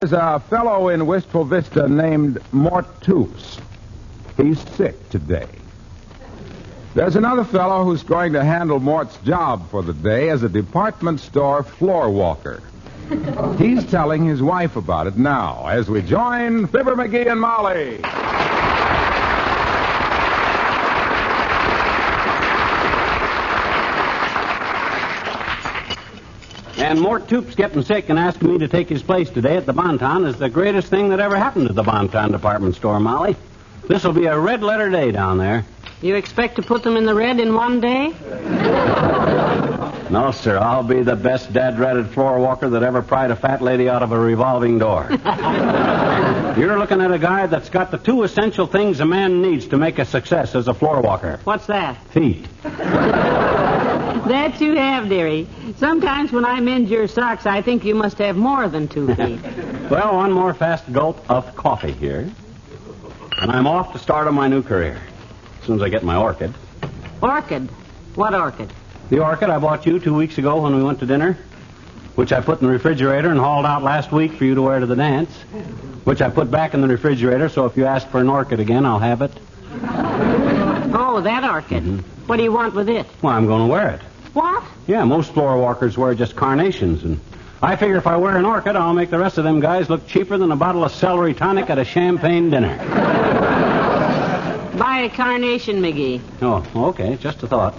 There's a fellow in Wistful Vista named Mort Toops. He's sick today. There's another fellow who's going to handle Mort's job for the day as a department store floorwalker. He's telling his wife about it now as we join Fibber McGee and Molly. And Mort Toops getting sick and asking me to take his place today at the Bonton is the greatest thing that ever happened to the Bonton department store, Molly. This'll be a red-letter day down there. You expect to put them in the red in one day? No, sir. I'll be the best dad-ratted floor walker that ever pried a fat lady out of a revolving door. You're looking at a guy that's got the two essential things a man needs to make a success as a floor walker. What's that? Feet. That you have, dearie. Sometimes when I mend your socks, I think you must have more than 2 feet. Well, one more fast gulp of coffee here, and I'm off to start on my new career. As soon as I get my orchid. Orchid? What orchid? The orchid I bought you 2 weeks ago when we went to dinner, which I put in the refrigerator and hauled out last week for you to wear to the dance, which I put back in the refrigerator, so if you ask for an orchid again, I'll have it. Oh, that orchid. Mm-hmm. What do you want with it? Well, I'm going to wear it. What? Yeah, most floor walkers wear just carnations, and I figure if I wear an orchid, I'll make the rest of them guys look cheaper than a bottle of celery tonic at a champagne dinner. Buy a carnation, McGee. Oh, okay, just a thought.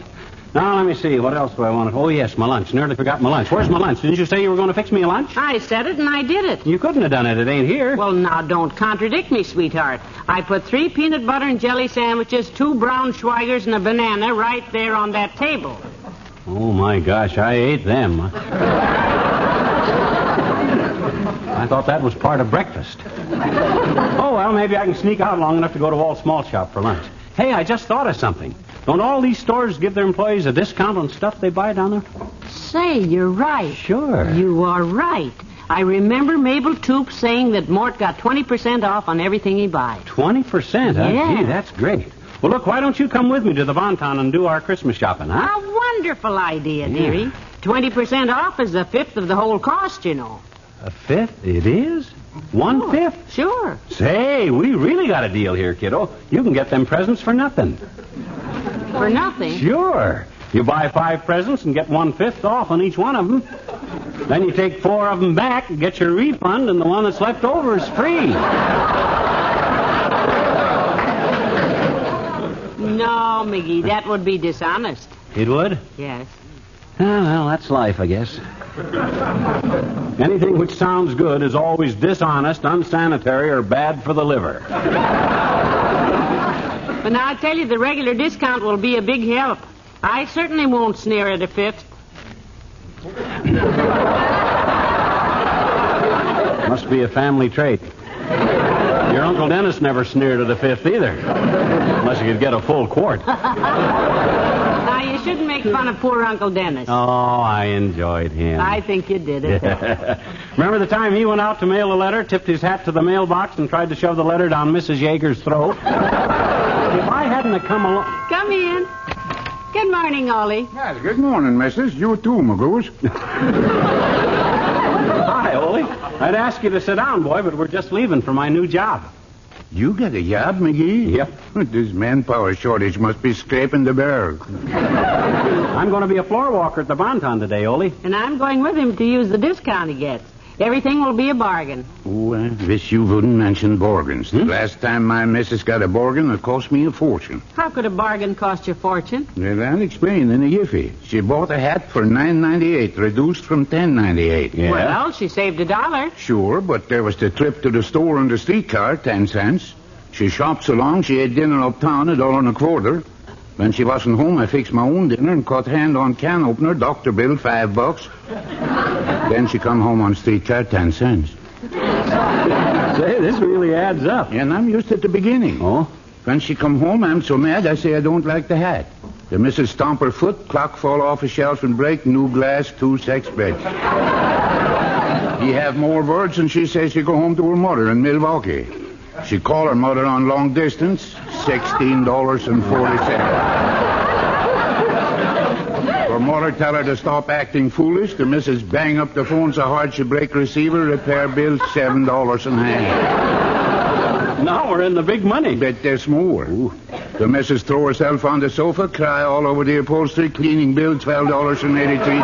Now, let me see, what else do I want? Oh, yes, my lunch. Nearly forgot my lunch. Where's my lunch? Didn't you say you were going to fix me a lunch? I said it, and I did it. You couldn't have done it. It ain't here. Well, now, don't contradict me, sweetheart. I put 3 peanut butter and jelly sandwiches, 2 brown Schweigers, and a banana right there on that table. Oh, my gosh, I ate them. I thought that was part of breakfast. Oh, well, maybe I can sneak out long enough to go to Walt's Small Shop for lunch. Hey, I just thought of something. Don't all these stores give their employees a discount on stuff they buy down there? Say, you're right. Sure. You are right. I remember Mabel Toops saying that Mort got 20% off on everything he buys. 20%, huh? Yeah. Gee, that's great. Well, look, why don't you come with me to the Bonton and do our Christmas shopping, huh? A wonderful idea, dearie. 20% off is 1/5 of the whole cost, you know. 1/5? It is? 1/5? Sure. Say, we really got a deal here, kiddo. You can get them presents for nothing. For nothing? Sure. You buy 5 presents and get 1/5 off on each one of them. Then you take 4 of them back and get your refund, and the one that's left over is free. No, McGee, that would be dishonest. It would? Yes. Oh, well, that's life, I guess. Anything which sounds good is always dishonest, unsanitary, or bad for the liver. But now I tell you, the regular discount will be a big help. I certainly won't sneer at 1/5. Must be a family trait. Your Uncle Dennis never sneered at 1/5 either. Unless you could get a full quart. Now, you shouldn't make fun of poor Uncle Dennis. Oh, I enjoyed him. I think you did it. Remember the time he went out to mail a letter, tipped his hat to the mailbox, and tried to shove the letter down Mrs. Yeager's throat? If I hadn't have come along... Come in. Good morning, Ollie. Yes, good morning, missus. You too, Magoose. Hi, Ollie. I'd ask you to sit down, boy, but we're just leaving for my new job. You got a job, McGee? Yep. This manpower shortage must be scraping the barrel. I'm going to be a floor walker at the Bonton today, Ollie. And I'm going with him to use the discount he gets. Everything will be a bargain. Oh, I wish you wouldn't mention bargains. The last time my missus got a bargain, it cost me a fortune. How could a bargain cost you a fortune? Well, I'll explain in a jiffy. She bought a hat for $9.98, reduced from $10.98. Yeah. Well, she saved $1. Sure, but there was the trip to the store on the streetcar, 10 cents. She shopped so long, she ate dinner uptown, $1.25. When she wasn't home, I fixed my own dinner and caught hand on can opener, doctor bill, $5. Then she come home on streetcar, 10 cents. Say, this really adds up. And I'm used at the beginning. Oh? When she come home, I'm so mad, I say I don't like the hat. The missus stomp her foot, clock fall off a shelf and break, new glass, 2 sex beds. He have more words, and she says she go home to her mother in Milwaukee. She call her mother on long distance, $16.40. For Her mother tell her to stop acting foolish. The missus bang up the phone so hard she break receiver. Repair bill $7 in hand. Now we're in the big money. Bet there's more. Ooh. The missus throw herself on the sofa, cry all over the upholstery, cleaning bill $12.83.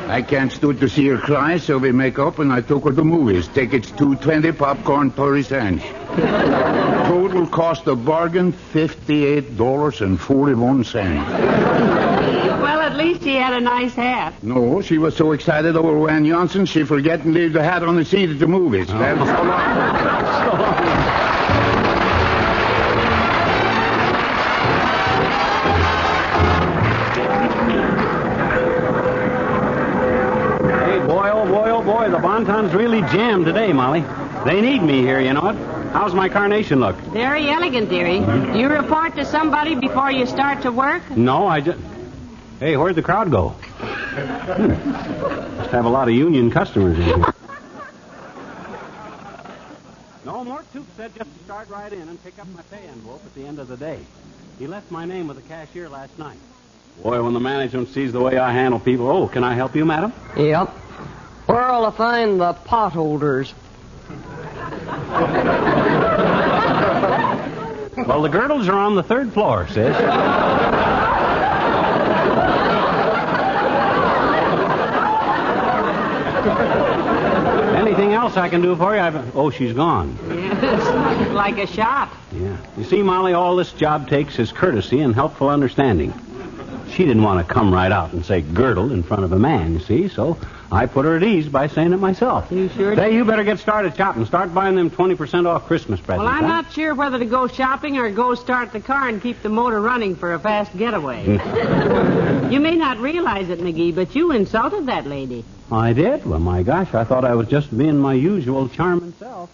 I can't stood to see her cry, so we make up and I took her to movies. Tickets $2.20, popcorn 30 cents. Total cost of bargain $58.41. Well, at least he had a nice hat. No, she was so excited over Van Johnson she forget and leave the hat on the seat at the movies. Oh. That's so long. Boy, the Bonton's really jammed today, Molly. They need me here, you know it. How's my carnation look? Very elegant, dearie. Do you report to somebody before you start to work? No, I just... Hey, where'd the crowd go? Must have a lot of union customers in here. No, Mort Toop said just to start right in and pick up my pay envelope at the end of the day. He left my name with the cashier last night. Boy, when the management sees the way I handle people... Oh, can I help you, madam? Yep. Where'll I find the potholders? Well, the girdles are on the 3rd floor, sis. Anything else I can do for you? Oh, she's gone. Yes, like a shot. Yeah. You see, Molly, all this job takes is courtesy and helpful understanding. She didn't want to come right out and say girdle in front of a man, you see, so I put her at ease by saying it myself. You sure Say, you better get started shopping. Start buying them 20% off Christmas presents. Well, I'm not sure whether to go shopping or go start the car and keep the motor running for a fast getaway. You may not realize it, McGee, but you insulted that lady. I did? Well, my gosh, I thought I was just being my usual charming self.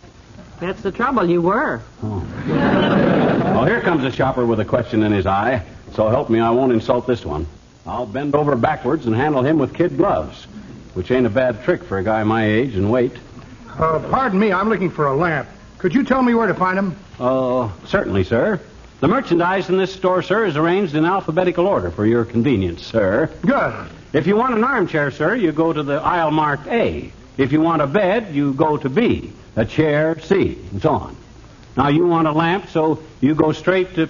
That's the trouble, you were. Oh. Well, here comes a shopper with a question in his eye. So help me, I won't insult this one. I'll bend over backwards and handle him with kid gloves, which ain't a bad trick for a guy my age and weight. Pardon me, I'm looking for a lamp. Could you tell me where to find them? Certainly, sir. The merchandise in this store, sir, is arranged in alphabetical order for your convenience, sir. Good. If you want an armchair, sir, you go to the aisle marked A. If you want a bed, you go to B. A chair, C, and so on. Now, you want a lamp, so you go straight to...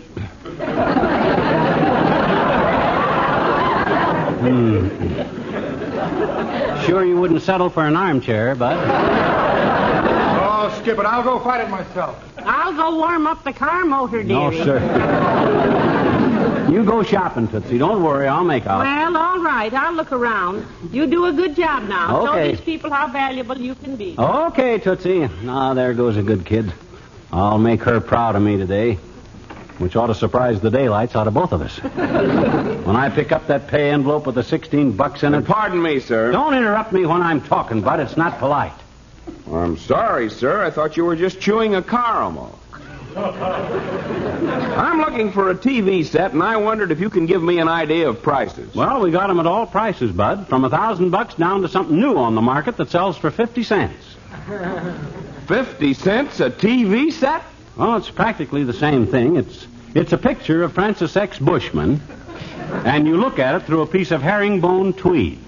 Sure you wouldn't settle for an armchair, bud? Oh, skip it. I'll go find it myself. I'll go warm up the car motor, No, dearie. sir. You go shopping, Tootsie. Don't worry, I'll make out. Well, all right. I'll look around. You do a good job now. Okay. Show these people how valuable you can be. Okay, Tootsie. Now, there goes a good kid. I'll make her proud of me today, which ought to surprise the daylights out of both of us. When I pick up that pay envelope with the $16 in it... Pardon me, sir. Don't interrupt me when I'm talking, bud. It's not polite. I'm sorry, sir. I thought you were just chewing a caramel. I'm looking for a TV set, and I wondered if you can give me an idea of prices. Well, we got them at all prices, bud. From $1,000 down to something new on the market that sells for 50 cents. 50 cents a TV set? Well, it's practically the same thing. It's a picture of Francis X. Bushman, and you look at it through a piece of herringbone tweed.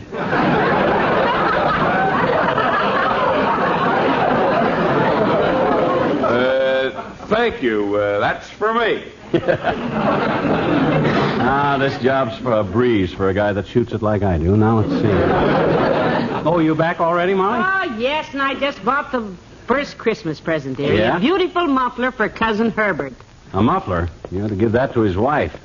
Thank you. That's for me. This job's for a breeze for a guy that shoots it like I do. Now, let's see. Oh, you back already, Molly? Oh, yes, and I just bought the first Christmas present, dearie. Yeah? A beautiful muffler for Cousin Herbert. A muffler? You ought to give that to his wife.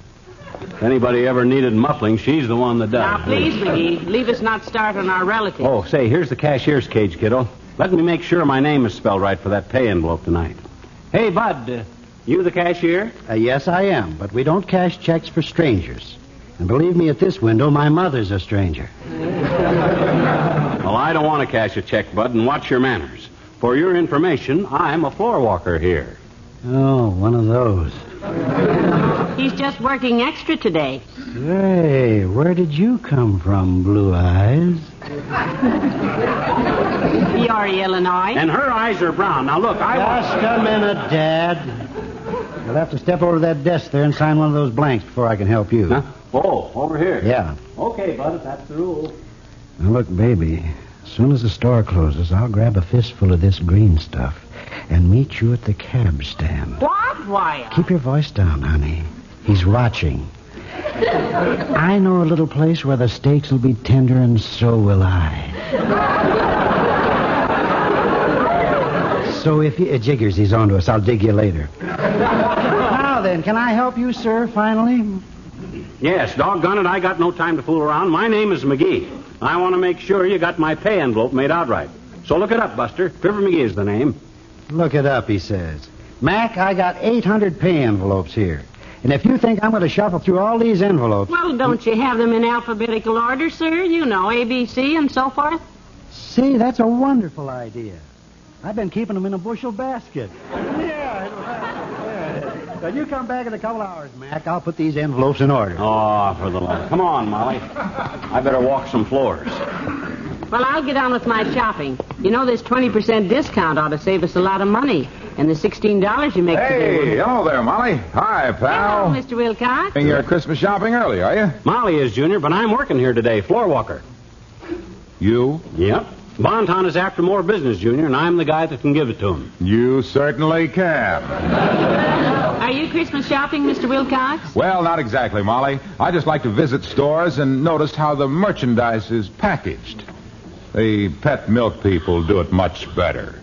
If anybody ever needed muffling, she's the one that does. Now, please, McGee, leave us not start on our relatives. Oh, say, here's the cashier's cage, kiddo. Let me make sure my name is spelled right for that pay envelope tonight. Hey, Bud, you the cashier? Yes, I am, but we don't cash checks for strangers. And believe me, at this window, my mother's a stranger. Well, I don't want to cash a check, Bud, and watch your manners. For your information, I'm a floorwalker here. Oh, one of those. He's just working extra today. Hey, where did you come from, Blue Eyes? Peoria, Illinois. And her eyes are brown. Now, look, Just a minute, Dad. You'll have to step over to that desk there and sign one of those blanks before I can help you. Huh? Oh, over here. Yeah. Okay, bud, if that's the rule. Now, look, baby, as soon as the store closes, I'll grab a fistful of this green stuff and meet you at the cab stand. What, Wyatt? Keep your voice down, honey. He's watching. I know a little place where the steaks will be tender, and so will I. So if you... Jiggers, he's on to us. I'll dig you later. Now then, can I help you, sir, finally? Yes, doggone it, I got no time to fool around. My name is McGee. I want to make sure you got my pay envelope made out right. So look it up, Buster. Fibber McGee is the name. Look it up, he says. Mac, I got 800 pay envelopes here. And if you think I'm going to shuffle through all these envelopes... Well, don't you have them in alphabetical order, sir? You know, A, B, C, and so forth. See, that's a wonderful idea. I've been keeping them in a bushel basket. Yeah. So you come back in a couple hours, Mac. I'll put these envelopes in order. Oh, for the love. Come on, Molly. I better walk some floors. Well, I'll get on with my shopping. You know, this 20% discount ought to save us a lot of money. And the $16 you make today... Hey, hello there, Molly. Hi, pal. Hello, Mr. Wilcox. Doing your Christmas shopping early, are you? Molly is, Junior, but I'm working here today, Floorwalker. You? Yep. Bonton is after more business, Junior, and I'm the guy that can give it to him. You certainly can. Are you Christmas shopping, Mr. Wilcox? Well, not exactly, Molly. I just like to visit stores and notice how the merchandise is packaged. The pet milk people do it much better.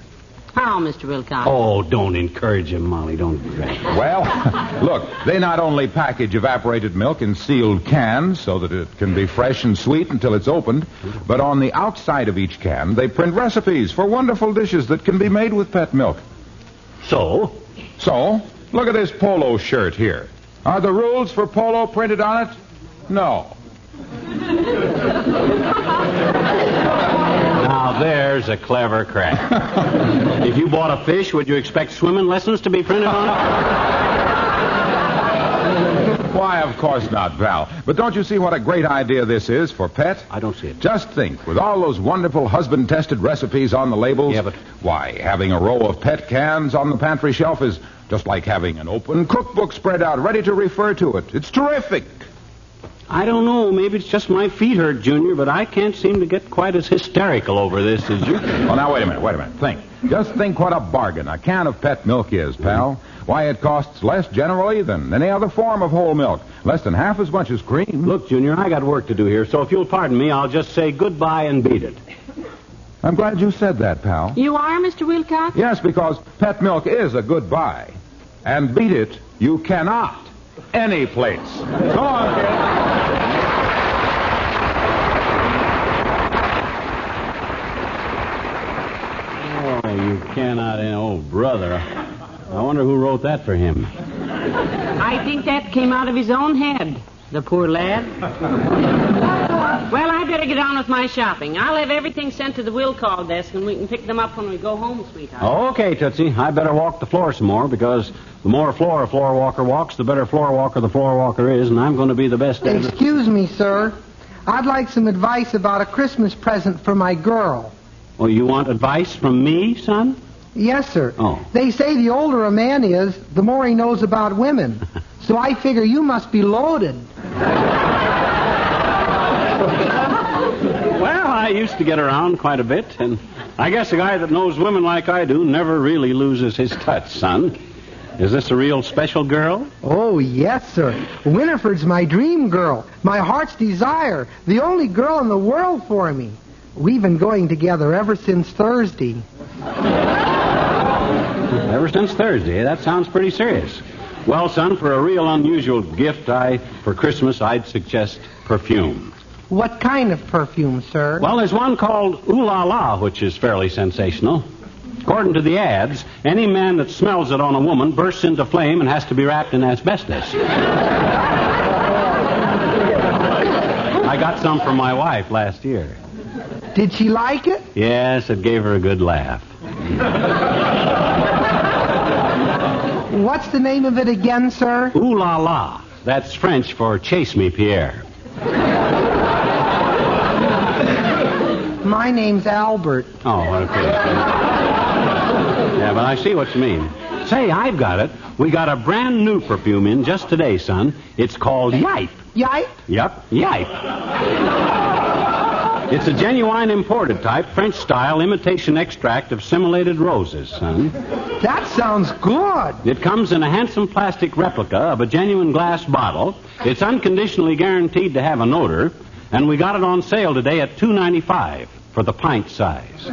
How, Mr. Wilcox? Oh, don't encourage him, Molly. Don't do that. Well, look, they not only package evaporated milk in sealed cans so that it can be fresh and sweet until it's opened, but on the outside of each can, they print recipes for wonderful dishes that can be made with pet milk. So, look at this polo shirt here. Are the rules for polo printed on it? No. now there's a clever crack. If you bought a fish, would you expect swimming lessons to be printed on it? Why, of course not, Val. But don't you see what a great idea this is for pet? I don't see it. Just think, with all those wonderful husband-tested recipes on the labels... Yeah, but... Why, having a row of pet cans on the pantry shelf is just like having an open cookbook spread out, ready to refer to it. It's terrific. I don't know. Maybe it's just my feet hurt, Junior, but I can't seem to get quite as hysterical over this as you can. Well, now, wait a minute. Think. Just think what a bargain a can of pet milk is, pal. Why, it costs less generally than any other form of whole milk. Less than half as much as cream. Look, Junior, I got work to do here, so if you'll pardon me, I'll just say goodbye and beat it. I'm glad you said that, pal. You are, Mr. Wilcox? Yes, because pet milk is a goodbye. And beat it, you cannot. Any place. Come on, kid. You cannot... Oh, brother. I wonder who wrote that for him. I think that came out of his own head, the poor lad. Well, I better get on with my shopping. I'll have everything sent to the will call desk, and we can pick them up when we go home, sweetheart. Okay, Tootsie. I better walk the floor some more, because the more floor a floor walker walks, the better floor walker the floor walker is, and I'm going to be the best at it. Excuse me, sir. I'd like some advice about a Christmas present for my girl. Oh, you want advice from me, son? Yes, sir. Oh. They say the older a man is, the more he knows about women. So I figure you must be loaded. Well, I used to get around quite a bit, and I guess a guy that knows women like I do never really loses his touch, son. Is this a real special girl? Oh, yes, sir. Winifred's my dream girl, my heart's desire, the only girl in the world for me. We've been going together ever since Thursday. Ever since Thursday? That sounds pretty serious. Well, son, for a real unusual gift, for Christmas, I'd suggest perfume. What kind of perfume, sir? Well, there's one called Ooh La La, which is fairly sensational. According to the ads, any man that smells it on a woman bursts into flame and has to be wrapped in asbestos. I got some for my wife last year. Did she like it? Yes, it gave her a good laugh. What's the name of it again, sir? Ooh La La. That's French for Chase Me, Pierre. My name's Albert. Oh, okay. Yeah, but I see what you mean. Say, I've got it. We got a brand new perfume in just today, son. It's called Yipe. Yipe? Yep, yipe. It's a genuine imported type, French-style imitation extract of simulated roses, son. That sounds good. It comes in a handsome plastic replica of a genuine glass bottle. It's unconditionally guaranteed to have an odor, and we got it on sale today at $2.95 for the pint size.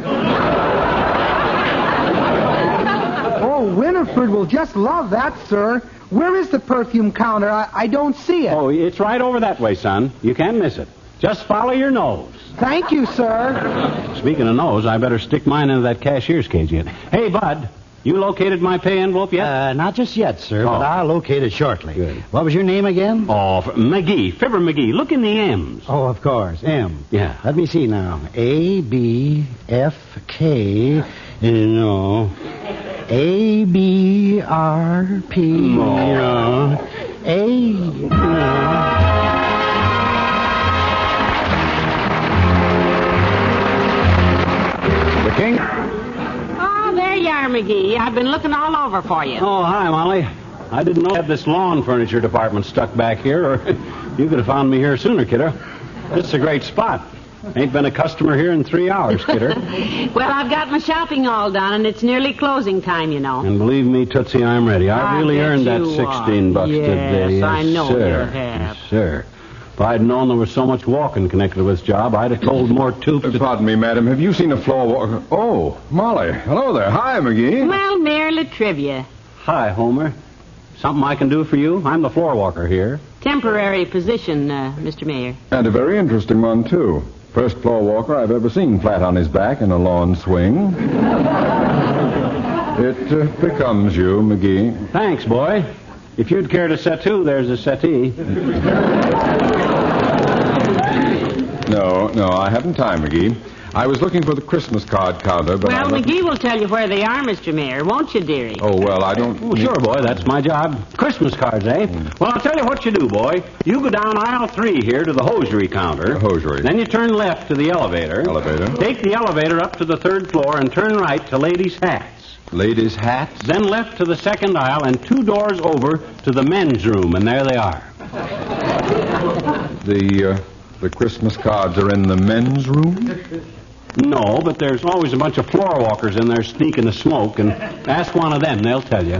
Oh, Winifred will just love that, sir. Where is the perfume counter? I don't see it. Oh, it's right over that way, son. You can't miss it. Just follow your nose. Thank you, sir. Speaking of nose, I better stick mine into that cashier's cage yet. Hey, Bud, you located my pay envelope yet? Not just yet, sir, but I'll locate it shortly. Good. What was your name again? Oh, McGee, Fibber McGee. Look in the M's. Oh, of course, M. Yeah. Let me see now. A, B, F, K, no. A, B, R, P, no. A, no. The king? Oh, there you are, McGee. I've been looking all over for you. Oh, hi, Molly. I didn't know I had this lawn furniture department stuck back here, or you could have found me here sooner, kiddo. This is a great spot. Ain't been a customer here in 3 hours, kidder. Well, I've got my shopping all done, and it's nearly closing time, you know. And believe me, Tootsie, I'm ready. I really bet earned that you 16 bucks Yes, today. Yes, I know sir. you have. Yes, sir. If I'd known there was so much walking connected with this job, I'd have told more Toops to... Pardon me, madam. Have you seen a Floorwalker? Oh, Molly. Hello there. Hi, McGee. Well, merely trivia. Hi, Homer. Something I can do for you? I'm the Floorwalker here. Temporary position, Mr. Mayor. And a very interesting one, too. First Floorwalker I've ever seen flat on his back in a lawn swing. It becomes you, McGee. Thanks, boy. If you'd care to set to, there's a settee. No, I haven't time, McGee. I was looking for the Christmas card counter, but Well, McGee will tell you where they are, Mr. Mayor, won't you, dearie? Oh, well, I don't... Oh, sure, boy. That's my job. Christmas cards, eh? Well, I'll tell you what you do, boy. You go down aisle 3 here to the hosiery counter. Hosiery. Then you turn left to the elevator. Elevator. Take the elevator up to the 3rd floor and turn right to ladies' hats. Ladies' hats? Then left to the 2nd aisle and 2 doors over to the men's room, and there they are. The Christmas cards are in the men's room? No, but there's always a bunch of floorwalkers in there sneaking the smoke, and ask one of them, they'll tell you.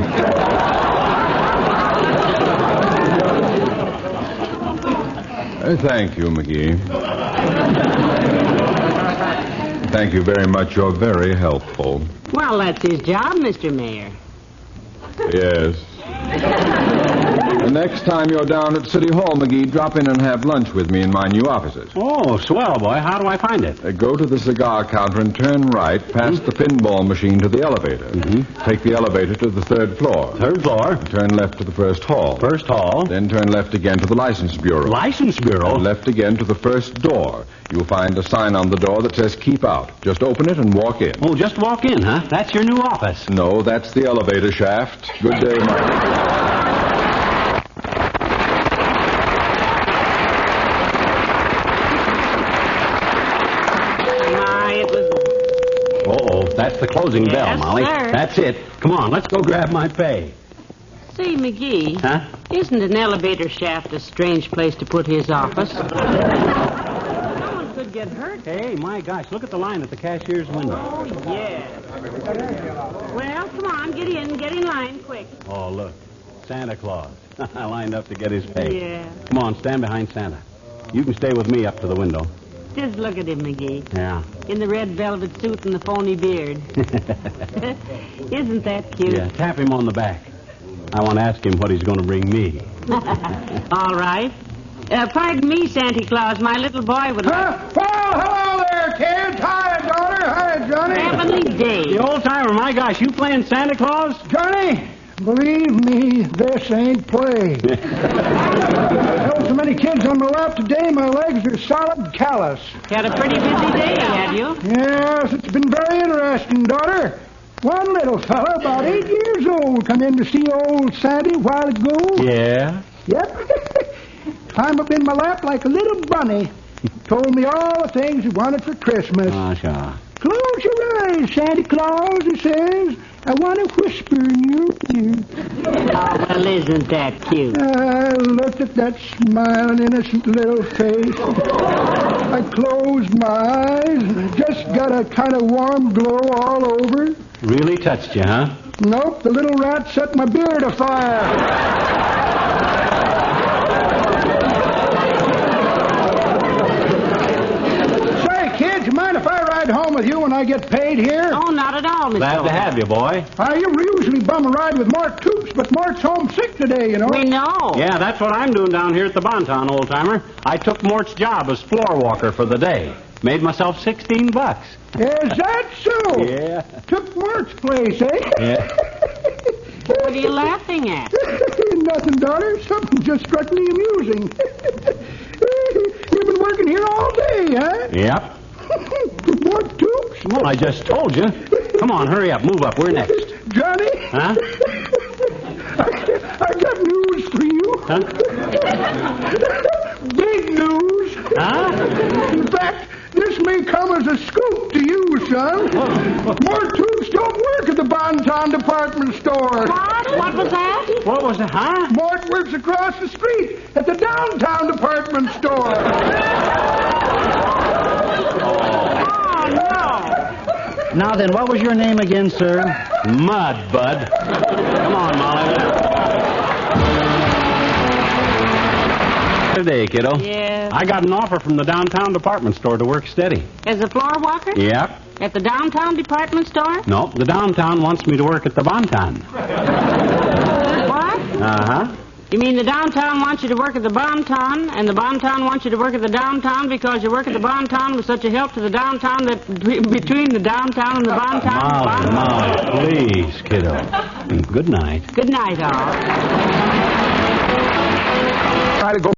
Thank you, McGee. Thank you very much. You're very helpful. Well, that's his job, Mr. Mayor. Yes. The next time you're down at City Hall, McGee, drop in and have lunch with me in my new offices. Oh, swell, boy. How do I find it? Go to the cigar counter and turn right past the pinball machine to the elevator. Take the elevator to the 3rd floor. 3rd floor. Turn left to the 1st hall. 1st hall. Then turn left again to the license bureau. License bureau? And left again to the 1st door. You'll find a sign on the door that says keep out. Just open it and walk in. Oh, just walk in, huh? That's your new office. No, that's the elevator shaft. Good day, Mike. That's the closing bell, Molly. Sir. That's it. Come on, let's go grab my pay. Say, McGee. Huh? Isn't an elevator shaft a strange place to put his office? Someone could get hurt. Hey, my gosh, look at the line at the cashier's window. Oh, yeah. Well, come on, get in line, quick. Oh, look. Santa Claus. I lined up to get his pay. Yeah. Come on, stand behind Santa. You can stay with me up to the window. Just look at him, McGee. Yeah. In the red velvet suit and the phony beard. Isn't that cute? Yeah, tap him on the back. I want to ask him what he's going to bring me. All right. Pardon me, Santa Claus. My little boy would like... Well, hello there, kids. Hi, daughter. Hi, Johnny. Heavenly day. The old timer, my gosh, you playing Santa Claus? Johnny, believe me, this ain't play. Held so many kids on my lap today, my legs are solid callous. Had a pretty busy day, had you? Yes, it's been very interesting, daughter. One little fella, about 8 years old, come in to see old Sandy a while ago. Yeah? Yep. Climbed up in my lap like a little bunny. Told me all the things he wanted for Christmas. Oh, sure. Close your eyes, Santa Claus, he says, I want to whisper in your ear. Oh, well, isn't that cute? Look at that smiling, innocent little face. I closed my eyes and just got a kind of warm glow all over. Really touched you, huh? Nope, the little rat set my beard afire. Kids, you mind if I ride home with you when I get paid here? Oh, not at all, Mr. Glad to have you, boy. You usually bum a ride with Mort Toops, but Mort's homesick today, you know. We know. Yeah, that's what I'm doing down here at the Bonton, old-timer. I took Mort's job as floorwalker for the day. Made myself $16. Is that so? Yeah. Took Mort's place, eh? Yeah. What are you laughing at? Nothing, daughter. Something just struck me amusing. You've been working here all day, huh? Yep. Mort Toops? Well, I just told you. Come on, hurry up. Move up. We're next. Johnny? Huh? I got news for you. Huh? Big news. Huh? In fact, this may come as a scoop to you, son. Mort Toops don't work at the Bonton department store. What? What was that? What was it, huh? Mort works across the street at the downtown department store. Oh, no. Now then, what was your name again, sir? Mud, bud. Come on, Molly. Today, kiddo. Yeah. I got an offer from the downtown department store to work steady. As a floor walker? Yep. At the downtown department store? No, the downtown wants me to work at the Bonton. What? Uh-huh. You mean the downtown wants you to work at the Bonton, and the Bonton wants you to work at the downtown because your work at the Bonton was such a help to the downtown that between the downtown and the Bonton... Molly, please, kiddo. Good night. Good night, all. Try to go